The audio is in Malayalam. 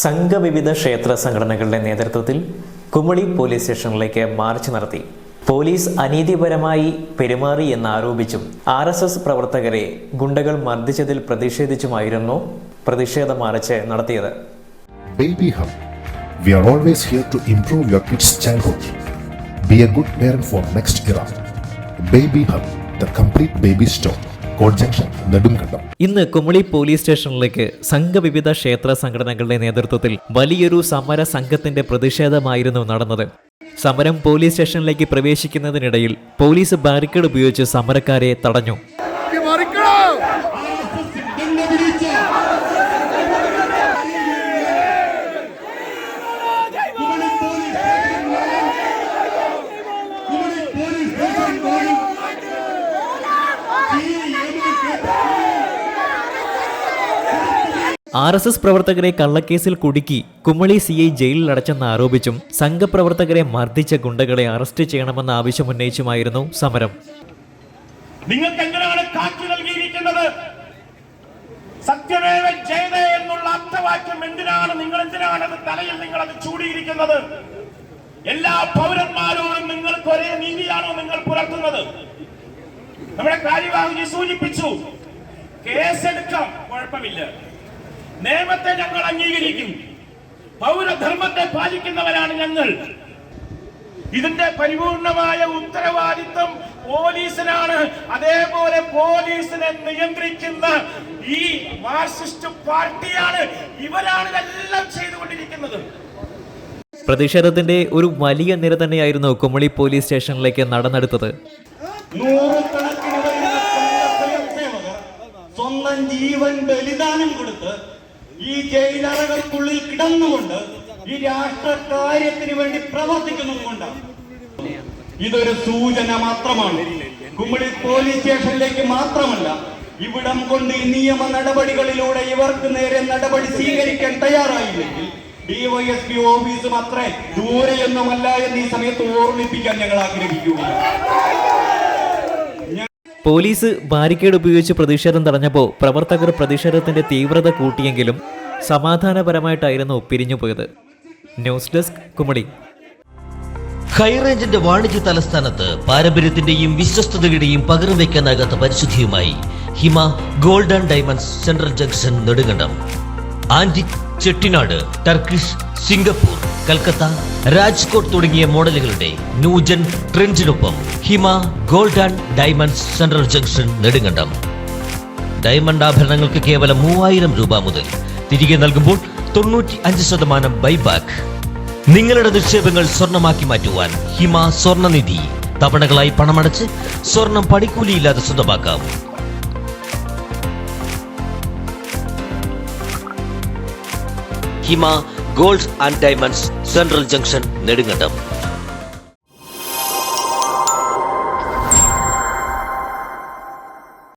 സംഘവിവിധ ക്ഷേത്ര സംഘടനകളുടെ നേതൃത്വത്തിൽ കുമളി പോലീസ് സ്റ്റേഷനിലേക്ക് മാർച്ച് നടത്തി. പോലീസ് അനീതിപരമായി പെരുമാറി എന്നാരോപിച്ചും RSS പ്രവർത്തകരെ ഗുണ്ടകൾ മർദ്ദിച്ചതിൽ പ്രതിഷേധിച്ചുമായിരുന്നു പ്രതിഷേധ മാർച്ച് നടത്തിയത്. Baby Hub. We are always here to improve your kids' childhood. Be a good parent for next era. Baby Hub, the complete baby store. ഇന്ന് കുമളി പോലീസ് സ്റ്റേഷനിലേക്ക് സംഘവിവിധ ക്ഷേത്ര സംഘടനകളുടെ നേതൃത്വത്തിൽ വലിയൊരു സമര സംഘത്തിന്റെ പ്രതിഷേധമായിരുന്നു നടന്നത്. സമരം പോലീസ് സ്റ്റേഷനിലേക്ക് പ്രവേശിക്കുന്നതിനിടയിൽ പോലീസ് ബാരിക്കേഡ് ഉപയോഗിച്ച് സമരക്കാരെ തടഞ്ഞു. RSS പ്രവർത്തകരെ കള്ളക്കേസിൽ കുടുക്കി കുമളി CI ജയിലിൽ അടച്ചെന്ന് ആരോപിച്ചും സംഘപ്രവർത്തകരെ മർദ്ദിച്ച ഗുണ്ടകളെ അറസ്റ്റ് ചെയ്യണമെന്ന ആവശ്യമുന്നയിച്ചുമായിരുന്നു സമരം. നിങ്ങൾക്ക് എന്തിനാണ് കാറ്റ് നൽകിയിരിക്കുന്നത്? സത്യമേവ ജയതേ എന്നുള്ള അർത്ഥവാക്യം എന്തിനാണ് അത് തലയിൽ നിങ്ങളത് ചൂടിയിരിക്കുന്നത്? എല്ലാ പൗരന്മാരോടും നിങ്ങൾക്ക് ഒരേ നീതിയാണോ നിങ്ങൾ പുലർത്തുന്നത്? നമ്മുടെ കാര്യവാഹി സൂചിപ്പിച്ചു, കേസെടുക്കാം, കുഴപ്പമില്ല, നിയമത്തെ ഞങ്ങൾ അംഗീകരിക്കും, പൗരധർമ്മത്തെ പാലിക്കുന്നവരാണ് ഞങ്ങൾ. ഇതിന്റെ പരിപൂർണമായ ഉത്തരവാദിത്വം പോലീസിനാണ്. അതേപോലെ പോലീസിനെ നിയന്ത്രിക്കുന്ന ഈ മാർക്സിസ്റ്റ് പാർട്ടിയാണ്, ഇവരാണ് ഇതെല്ലാം ചെയ്തുകൊണ്ടിരിക്കുന്നത്. പ്രതിഷേധത്തിന്റെ ഒരു വലിയ നിര തന്നെയായിരുന്നു കുമളി പോലീസ് സ്റ്റേഷനിലേക്ക് നടന്നെടുത്തത്. സ്വന്തം ജീവൻ ബലിദാനം കൊടുത്ത് ഈ ജയിലറകൾക്കുള്ളിൽ കിടന്നുകൊണ്ട് ഈ രാഷ്ട്രകാര്യത്തിന് വേണ്ടി പ്രവർത്തിക്കുന്നതുകൊണ്ടാണ്. ഇതൊരു സൂചന മാത്രമാണ്. കുമളി പോലീസ് സ്റ്റേഷനിലേക്ക് മാത്രമല്ല, ഇവിടം കൊണ്ട് ഈ നിയമ നടപടികളിലൂടെ ഇവർക്ക് നേരെ നടപടി സ്വീകരിക്കാൻ തയ്യാറായില്ലെങ്കിൽ DYSP ഓഫീസും അത്ര ദൂരെയൊന്നുമല്ല എന്ന് ഈ സമയത്ത് ഓർമ്മിപ്പിക്കാൻ ഞങ്ങൾ ആഗ്രഹിക്കുകയാണ്. പോലീസ് ബാരിക്കേഡ് ഉപയോഗിച്ച് പ്രതിഷേധം തടഞ്ഞപ്പോൾ പ്രവർത്തകർ പ്രതിഷേധത്തിന്റെ തീവ്രത കൂട്ടിയെങ്കിലും സമാധാനപരമായിട്ടായിരുന്നു പിരിഞ്ഞുപോയത്. News desk Kumily. ഹൈറേഞ്ചിന്റെ വാണിജ്യ തലസ്ഥാനത്ത് പാരമ്പര്യത്തിന്റെയും വിശ്വസ്തതയുടെയും പകരം വയ്ക്കാനാകാത്ത പരിശുദ്ധിയുമായി Hima gold and diamonds central junction Nedumkandam. Antique, Chettinad, Turkish, Singapore, Calcutta, Rajkot തുടങ്ങിയ മോഡലുകളുടെ ന്യൂജൻ ട്രെൻഡിനൊപ്പം Hima gold and diamonds central junction Nedumkandam. Diamond ആഭരണങ്ങൾക്ക് കേവലം 3000 രൂപ മുതൽ, തിരികെ നൽകുമ്പോൾ 95% ബൈബാക്ക്. നിങ്ങളുടെ നിക്ഷേപങ്ങൾ സ്വർണമാക്കി മാറ്റുവാൻ ഹിമ സ്വർണനിധി. തവണകളായി പണമടച്ച് സ്വർണം പണിക്കൂലിയില്ലാതെ സ്വന്തമാക്കാം. Hima gold and diamonds central junction Nedumkandam.